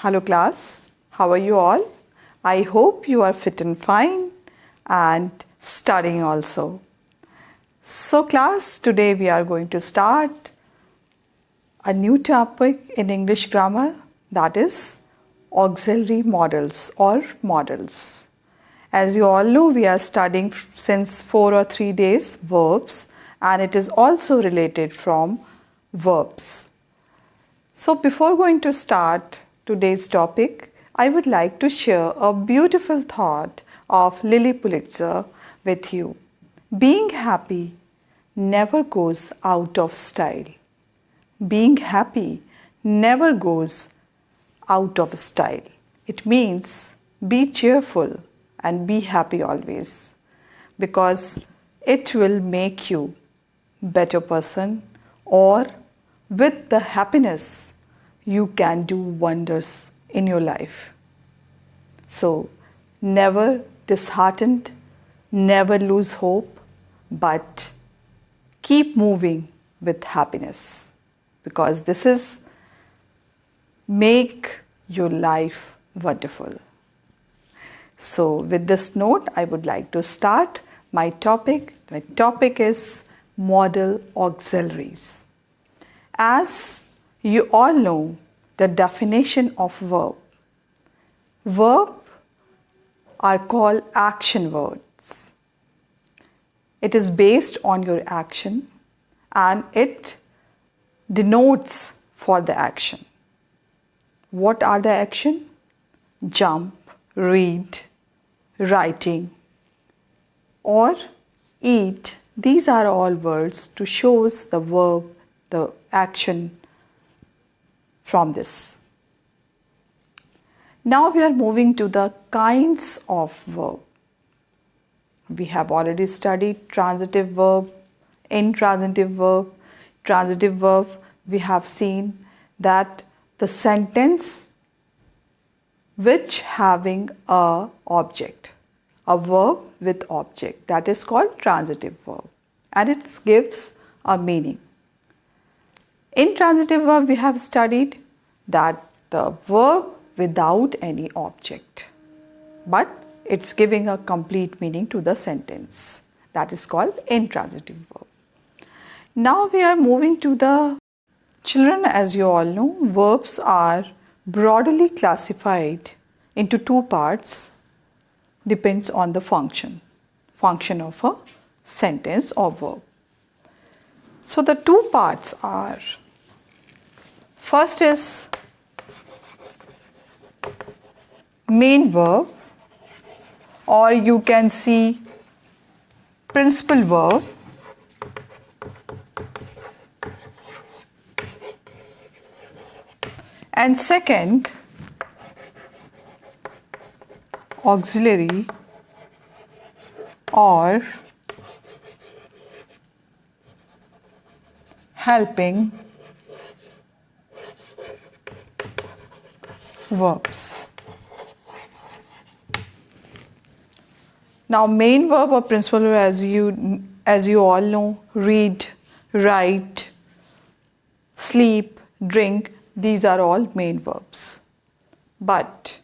Hello class, how are you all? I hope you are fit and fine and studying also. So class, today we are going to start a new topic in English grammar, that is auxiliary modals or modals. As you all know, we are studying since 4 or 3 days verbs, and it is also related from verbs. So before going to start today's topic, I would like to share a beautiful thought of Lily Pulitzer with you. Being happy never goes out of style. Being happy never goes out of style. It means be cheerful and be happy always, because it will make you better person, or with the happiness you can do wonders in your life. So never disheartened, never lose hope, but keep moving with happiness, because this is make your life wonderful. So with this note, I would like to start my topic. My topic is modal auxiliaries. As you all know the definition of verb. Verb are called action words. It is based on your action and it denotes for the action. What are the action? Jump, read, writing, or eat. These are all words to show the verb, the action from this. Now we are moving to the kinds of verb. We have already studied transitive verb, intransitive verb. Transitive verb, we have seen that the sentence which having a object, a verb with object, that is called transitive verb, and it gives a meaning. Intransitive verb, we have studied that the verb without any object, but it's giving a complete meaning to the sentence. That is called intransitive verb. Now we are moving to the children. As you all know, verbs are broadly classified into two parts, depends on the function of a sentence or verb. So the two parts are, first is main verb, or you can see principal verb, and second auxiliary or helping verbs. Now main verb or principal verb, as you all know, read, write, sleep, drink, these are all main verbs. But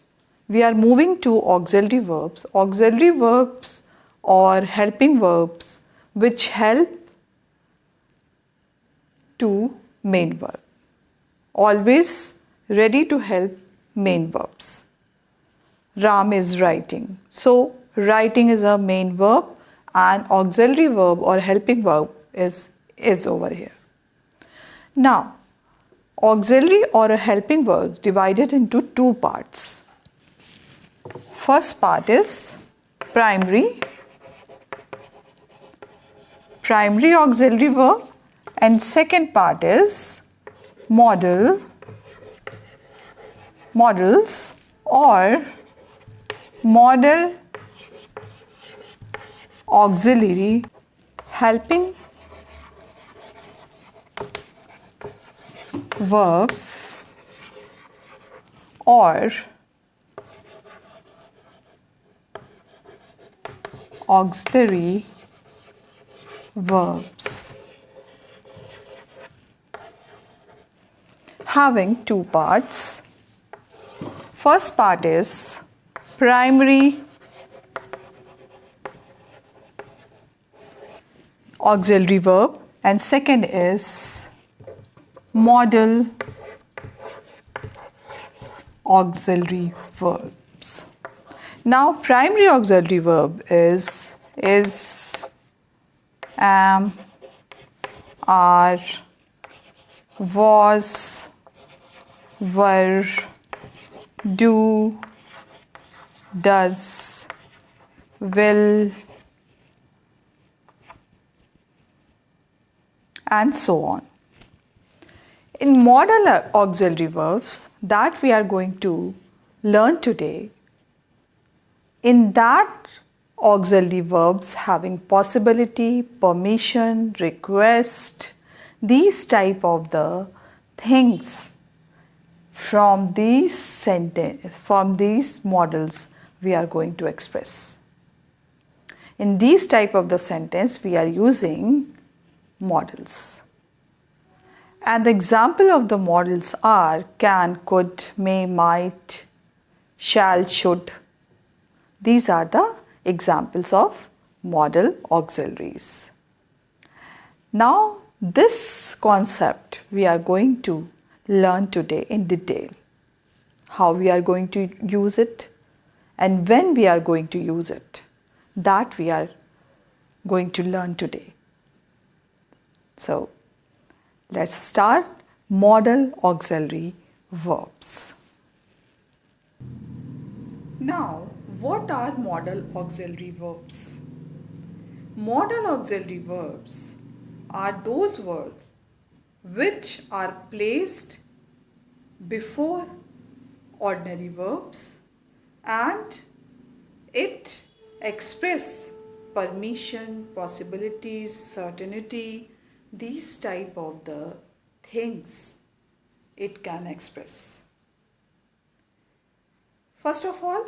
we are moving to auxiliary verbs. Auxiliary verbs or helping verbs which help to main verb. Always ready to help main verbs. Ram is writing. So writing is a main verb and auxiliary verb or helping verb is over here. Now, auxiliary or a helping verb divided into two parts. First part is primary auxiliary verb, and second part is modals or modal auxiliary helping verbs or auxiliary verbs having two parts. First part is primary auxiliary verb and second is modal auxiliary verbs. Now primary auxiliary verb is am, are, was, were, do, does, will, and so on. In modal auxiliary verbs that we are going to learn today, in that auxiliary verbs having possibility, permission, request, these type of the things from these models we are going to express. In these type of the sentence we are using models. And the example of the models are can, could, may, might, shall, should. These are the examples of modal auxiliaries. Now this concept we are going to learn today in detail. How we are going to use it and when we are going to use it, that we are going to learn today. So let's start modal auxiliary verbs. Now, what are modal auxiliary verbs? Modal auxiliary verbs are those verbs which are placed before ordinary verbs and it express permission, possibilities, certainty, these type of the things it can express. First of all,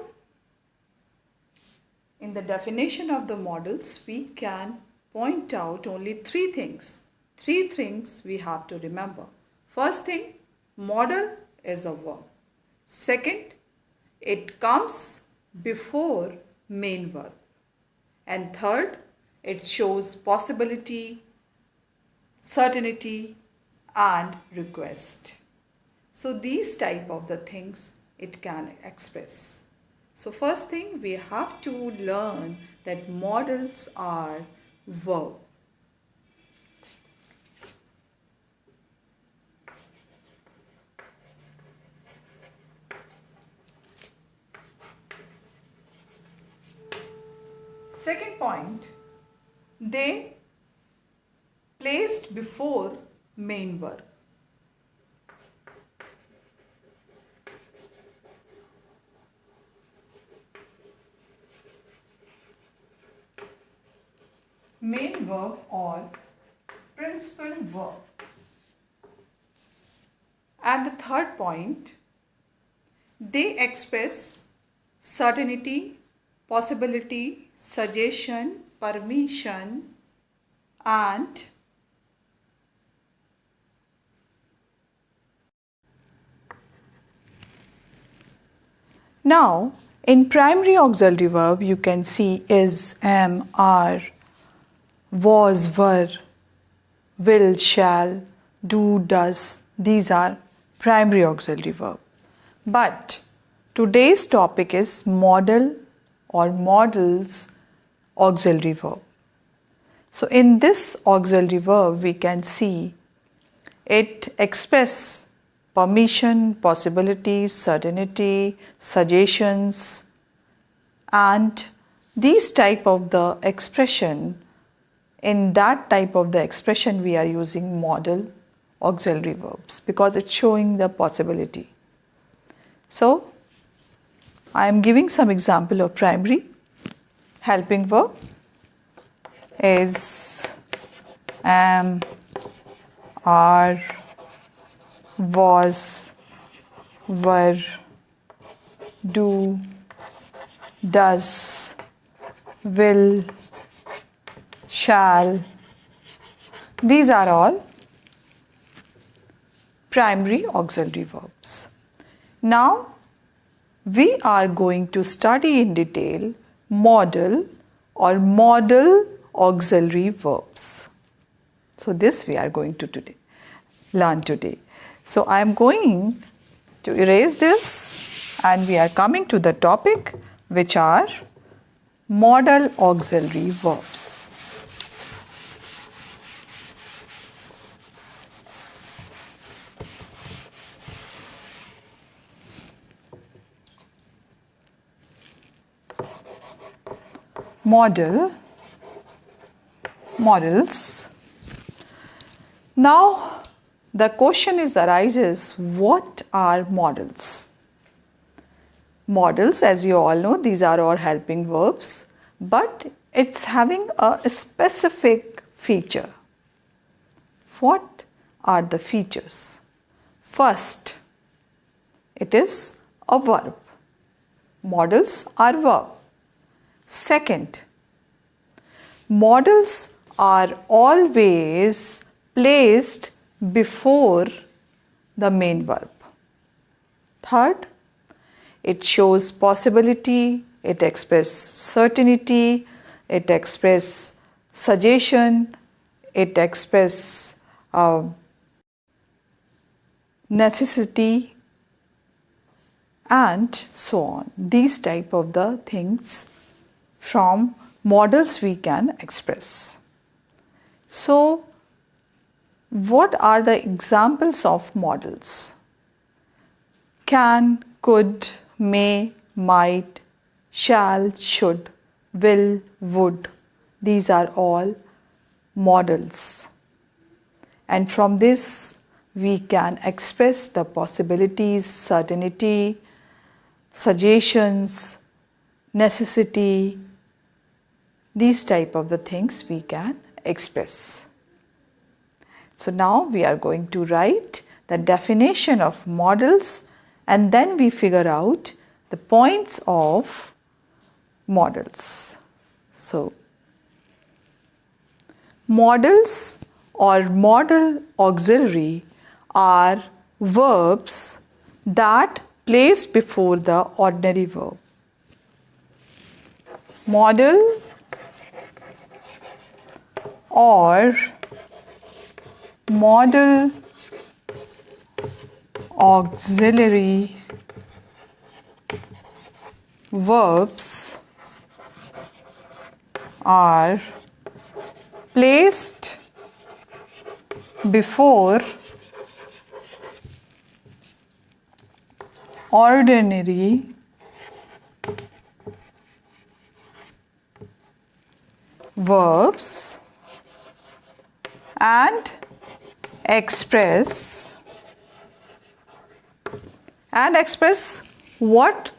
in the definition of the modals, we can point out only three things. Three things we have to remember. First thing, modal is a verb. Second, it comes before main verb. And third, it shows possibility, certainty, and request. So these type of the things it can express. So first thing we have to learn that modals are verb. Second point, they placed before main verb. Main verb or principal verb. And the third point, they express certainty, possibility, suggestion, permission, and now in primary auxiliary verb you can see is, am, are, was, were, will, shall, do, does. These are primary auxiliary verb. But today's topic is modal or modals auxiliary verb. So in this auxiliary verb we can see it express permission, possibilities, certainty, suggestions, and these type of the expression. In that type of the expression we are using modal auxiliary verbs because it's showing the possibility. So I am giving some example of primary. Helping verb is, am, are, was, were, do, does, will, shall. These are all primary auxiliary verbs. Now we are going to study in detail modal or modal auxiliary verbs. So this we are going to learn today. So I am going to erase this and we are coming to the topic, which are modal auxiliary verbs. Modals. Now the question arises, what are modals? Modals, as you all know, these are all helping verbs, but it's having a specific feature. What are the features? First, it is a verb. Modals are verb. Second, modals are always placed before the main verb. Third, it shows possibility, it expresses certainty, it expresses suggestion, it expresses necessity, and so on. These type of the things from modals we can express. So, what are the examples of modals? Can, could, may, might, shall, should, will, would. These are all modals. And from this we can express the possibilities, certainty, suggestions, necessity. These type of the things we can express. So now we are going to write the definition of modals and then we figure out the points of modals. So, modals or modal auxiliary are verbs that place before the ordinary verb. Modal or modal auxiliary verbs are placed before ordinary verbs and express what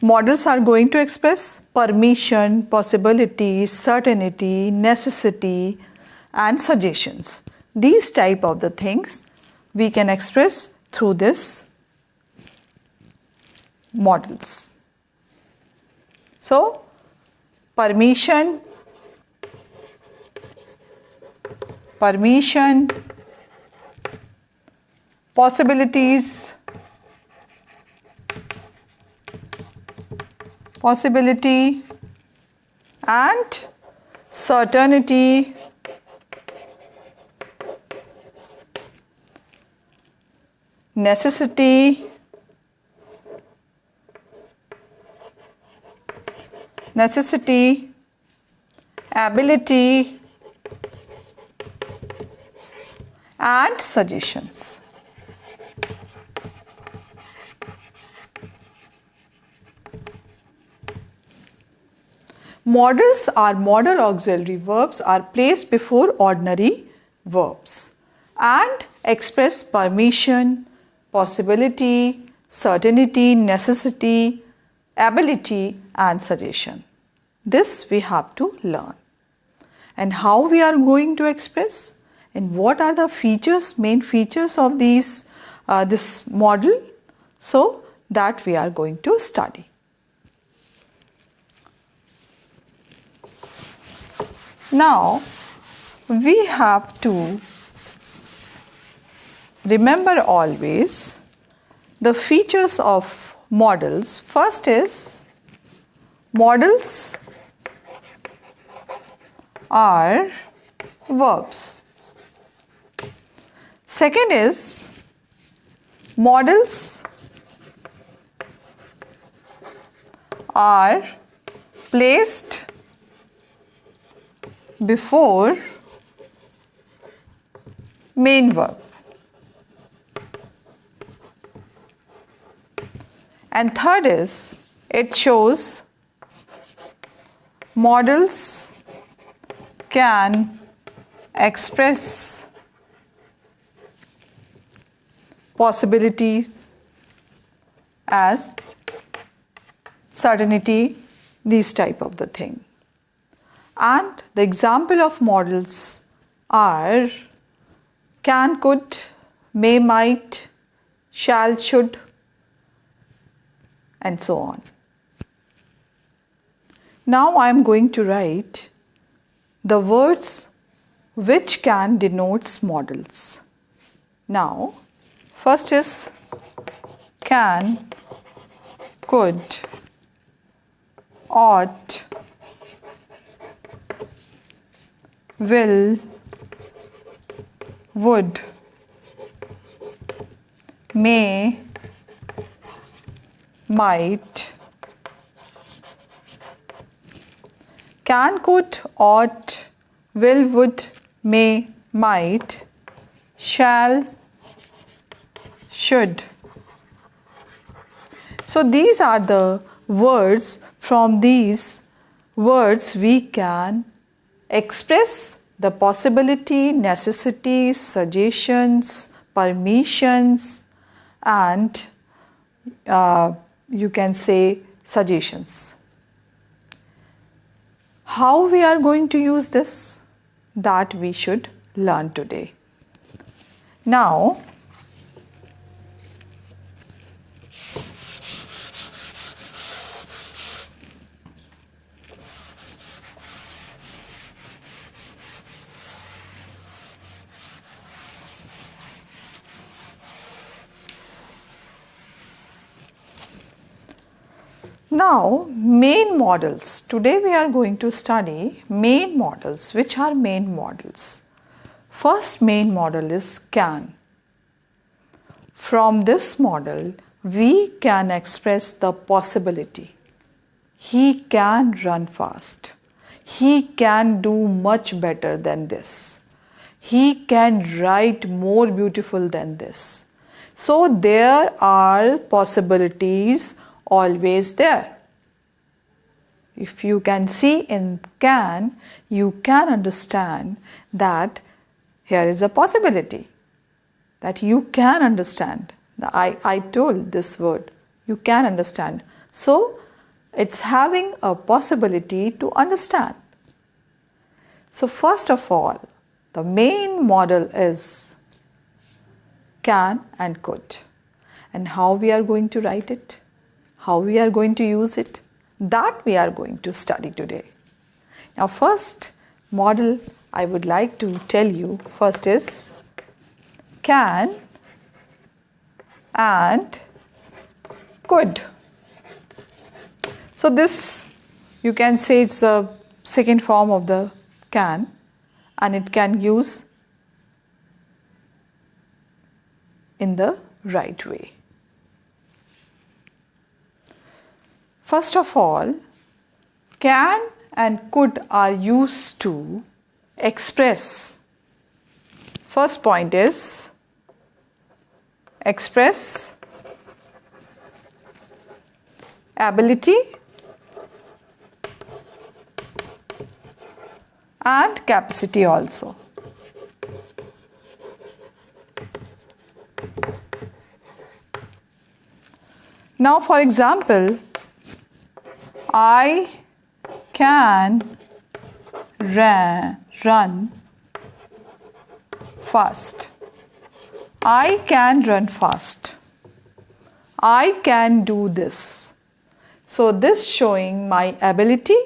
modals are going to express? Permission, possibility, certainty, necessity, and suggestions. These type of the things we can express through this modals. So, permission, possibilities, possibility, and certainty, necessity, ability, and suggestions. Modals or modal auxiliary verbs are placed before ordinary verbs and express permission, possibility, certainty, necessity, ability, and suggestion. This we have to learn. And how we are going to express? And what are the features, main features of this model? So that we are going to study. Now we have to remember always the features of models. First is models are verbs. Second is models are placed before main verb. And third is it shows models can express possibilities as certainty, these type of the thing. And the example of models are can, could, may, might, shall, should, and so on. Now I am going to write the words which can denotes models. Now, first is can, could, ought, will, would, may, might. Can, could, ought, will, would, may, might, shall, should. So these are the words. From these words we can express the possibility, necessity, suggestions, permissions, and you can say suggestions. How we are going to use this? That we should learn today. Now, main models. Today we are going to study main models. Which are main models? First main model is can. From this model, we can express the possibility. He can run fast. He can do much better than this. He can write more beautiful than this. So there are possibilities always there. If you can see in can, you can understand that here is a possibility, that you can understand. I told this word, you can understand. So it's having a possibility to understand. So first of all, the main model is can and could. And how we are going to write it? How we are going to use it? That we are going to study today. Now first model I would like to tell you first is can and could. So this you can say it's the second form of the can, and it can use in the right way. First of all, can and could are used to express. First point is express ability and capacity also. Now for example, I can run fast. I can run fast. I can do this. So this showing my ability,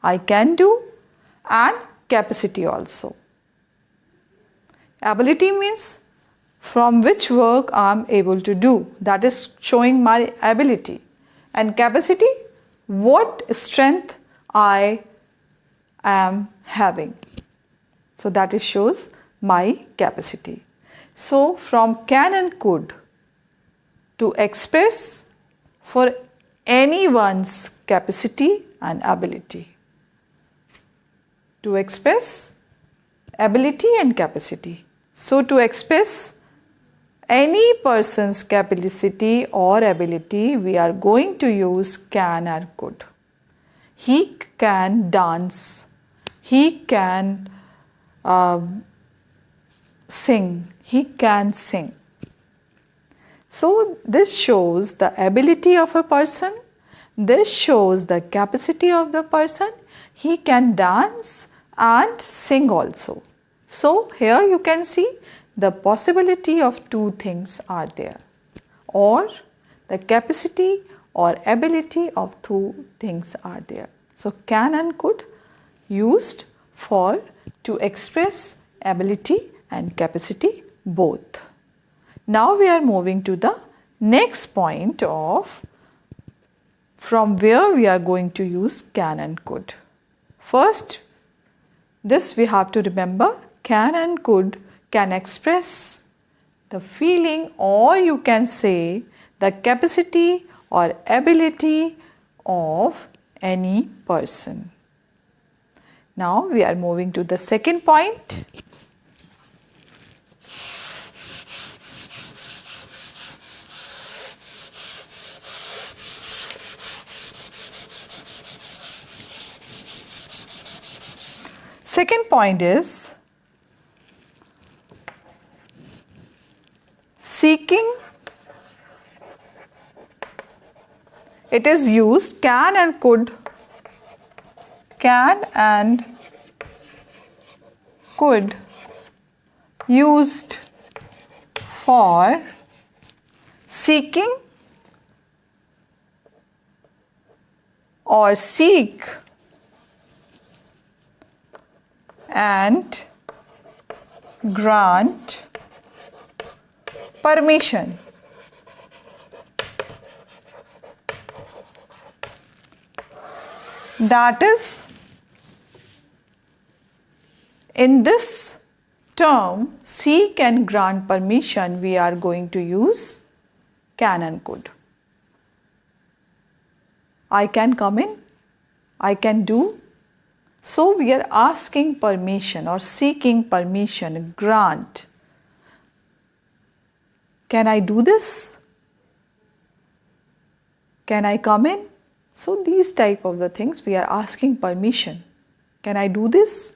I can do, and capacity also. Ability means from which work I am able to do. That is showing my ability. And capacity, what strength I am having. So that is shows my capacity. So from can and could, to express for anyone's capacity and ability. To express ability and capacity. So to express any person's capacity or ability, we are going to use can or could. He can dance. He can sing. He can sing. So this shows the ability of a person. This shows the capacity of the person. He can dance and sing also. So here you can see the possibility of two things are there, or the capacity or ability of two things are there. So can and could used for to express ability and capacity both. Now we are moving to the next point of from where we are going to use can and could. First, this we have to remember, can and could can express the feeling, or you can say the capacity or ability of any person. Now we are moving to the second point. Second point is seeking. It is used can and could used for seeking or seek and grant permission. That is, in this term, seek and grant permission, we are going to use can and could. I can come in, I can do. So we are asking permission or seeking permission, grant. Can I do this? Can I come in? So these type of the things we are asking permission. Can I do this?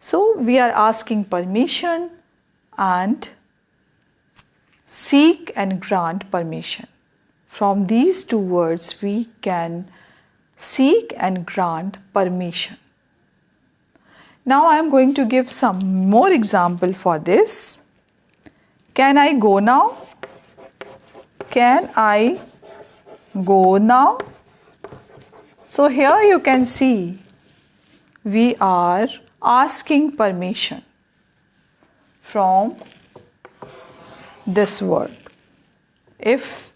So we are asking permission and seek and grant permission. From these two words we can seek and grant permission. Now I am going to give some more example for this. Can I go now? Can I go now? So here you can see we are asking permission from this word. If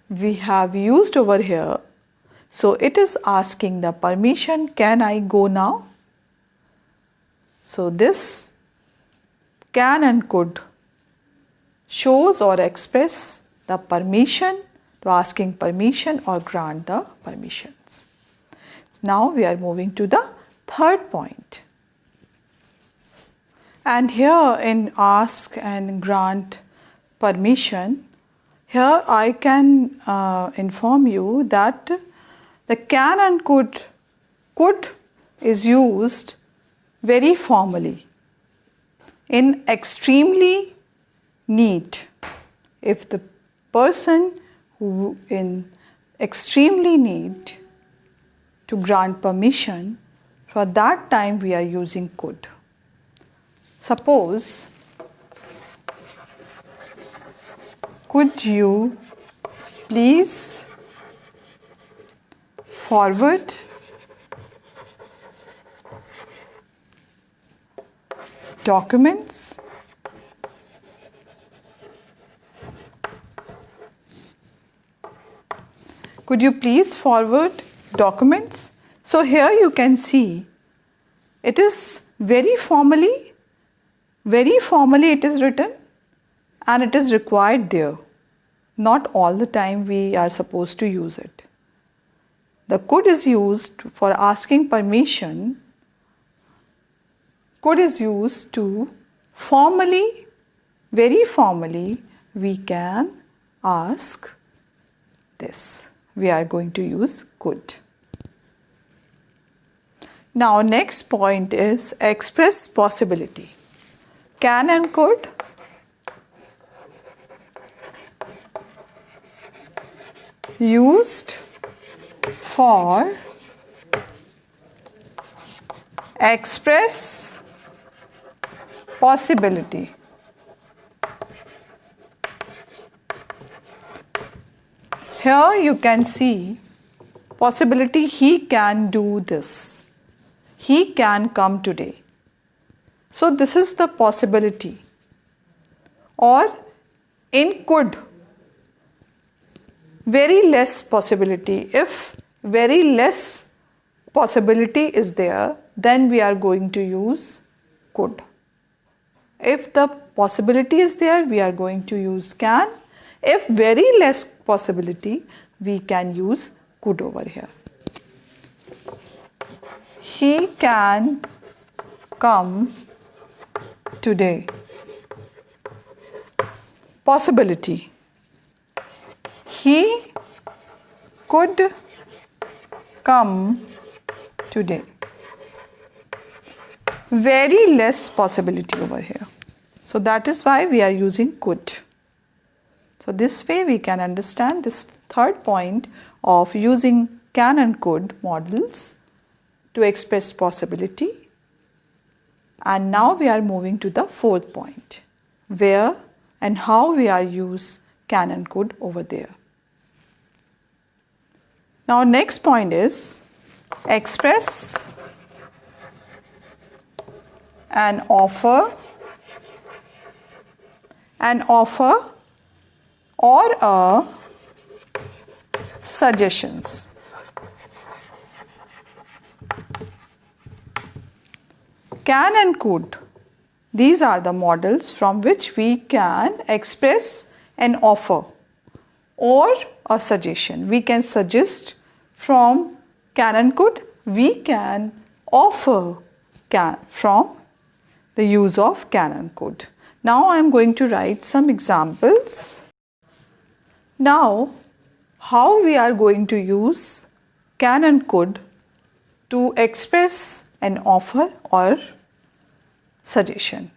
we have used over here, so it is asking the permission, can I go now? So this can and could shows or express the permission, to asking permission or grant the permissions. Now we are moving to the third point. And here in ask and grant permission, here I can inform you that the can and could is used very formally in extremely need. If the person who in extremely need to grant permission, for that time we are using could. Suppose, could you please forward documents Could you please forward documents? So here you can see it is very formally it is written and it is required there. Not all the time we are supposed to use it. The could is used for asking permission. Could is used to formally, very formally, we can ask this. We are going to use could. Now next point is express possibility. Can and could. Used for express possibility. Here you can see possibility, he can do this. He can come today. So this is the possibility. Or in could, very less possibility. If very less possibility is there, then we are going to use could. If the possibility is there, we are going to use can. If very less possibility, we can use could over here. He can come today. Possibility. He could come today. Very less possibility over here. So that is why we are using could. So this way we can understand this third point of using can and could models to express possibility. And now we are moving to the fourth point, where and how we are use can and could over there. Now next point is express an offer or a suggestions. Can and could, these are the models from which we can express an offer or a suggestion. We can suggest from can and could, we can offer can from the use of can and could. Now I am going to write some examples. Now, how we are going to use can and could to express an offer or suggestion.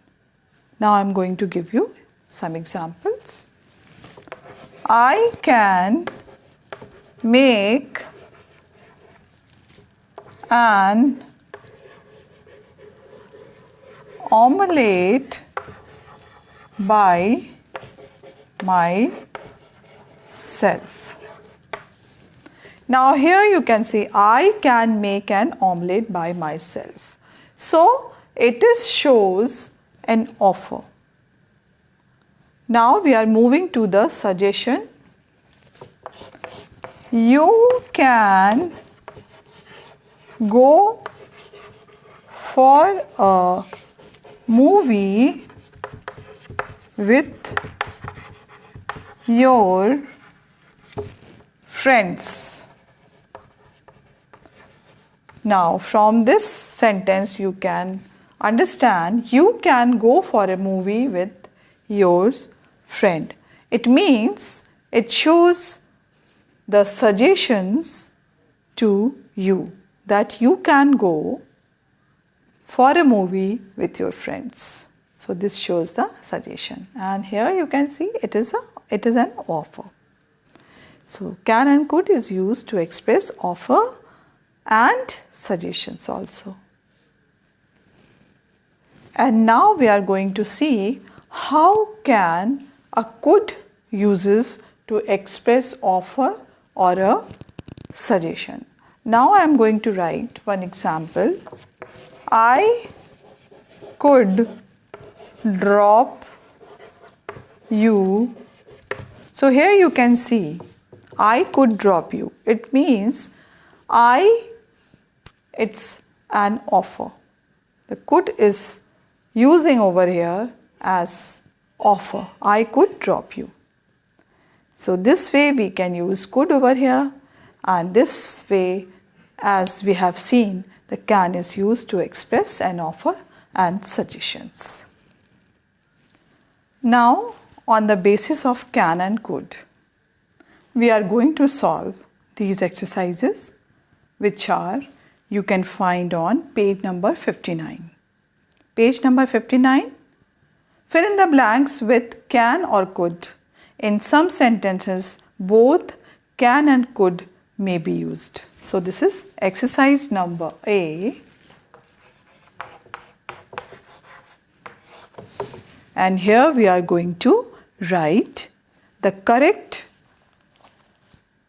Now I am going to give you some examples. I can make an omelette by myself. Now here you can see I can make an omelette by myself. So it shows an offer. Now we are moving to the suggestion. You can go for a movie with your friends. Now from this sentence you can understand you can go for a movie with your friend. It means it shows the suggestions to you that you can go for a movie with your friends. So this shows the suggestion, and here you can see it is an offer. So can and could is used to express offer and suggestions also. And now we are going to see how can a could uses to express offer or a suggestion. Now I am going to write one example. I could drop you. So here you can see I could drop you. It means it's an offer. The could is using over here as offer. I could drop you. So this way we can use could over here, and this way, as we have seen, the can is used to express an offer and suggestions. Now, on the basis of can and could, we are going to solve these exercises, which are you can find on page number 59. Page number 59, fill in the blanks with can or could. In some sentences, both can and could may be used. So this is exercise number A. And here we are going to write the correct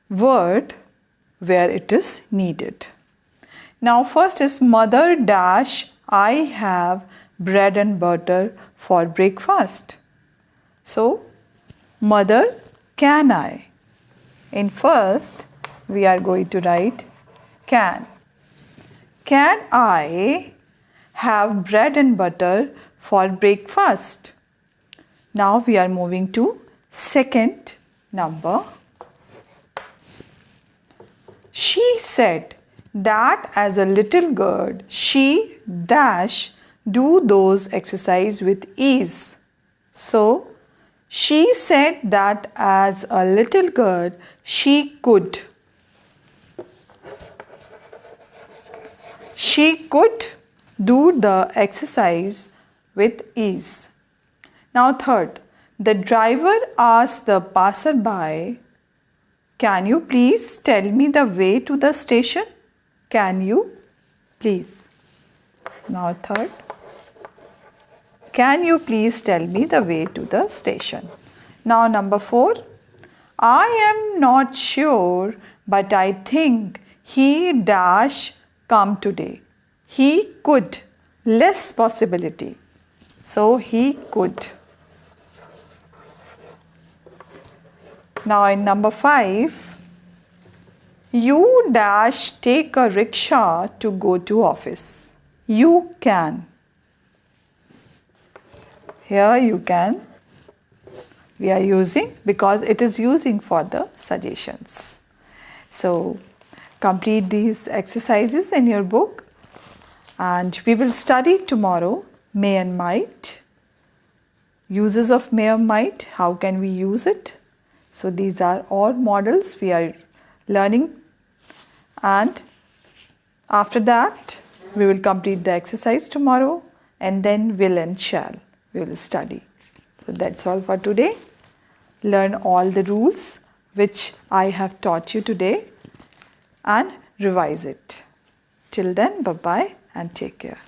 word where it is needed. Now first is mother dash I have bread and butter for breakfast. So mother can I. In first we are going to write can. Can I have bread and butter for breakfast? Now we are moving to second number. She said that as a little girl she dash do those exercise with ease. So she said that as a little girl she could do the exercise with ease. Now third, the driver asked the passerby, can you please tell me the way to the station? Can you please? Now third, can you please tell me the way to the station? Now number 4, I am not sure but I think he dash come today. He could, less possibility. So he could. Now in number 5, you dash take a rickshaw to go to office. You can. Here you can. We are using because it is using for the suggestions. So complete these exercises in your book, and we will study tomorrow may and might. Uses of may or might, how can we use it? So these are all models we are learning, and after that we will complete the exercise tomorrow, and then will and shall we will study. So that's all for today. Learn all the rules which I have taught you today and revise it. Till then, bye-bye and take care.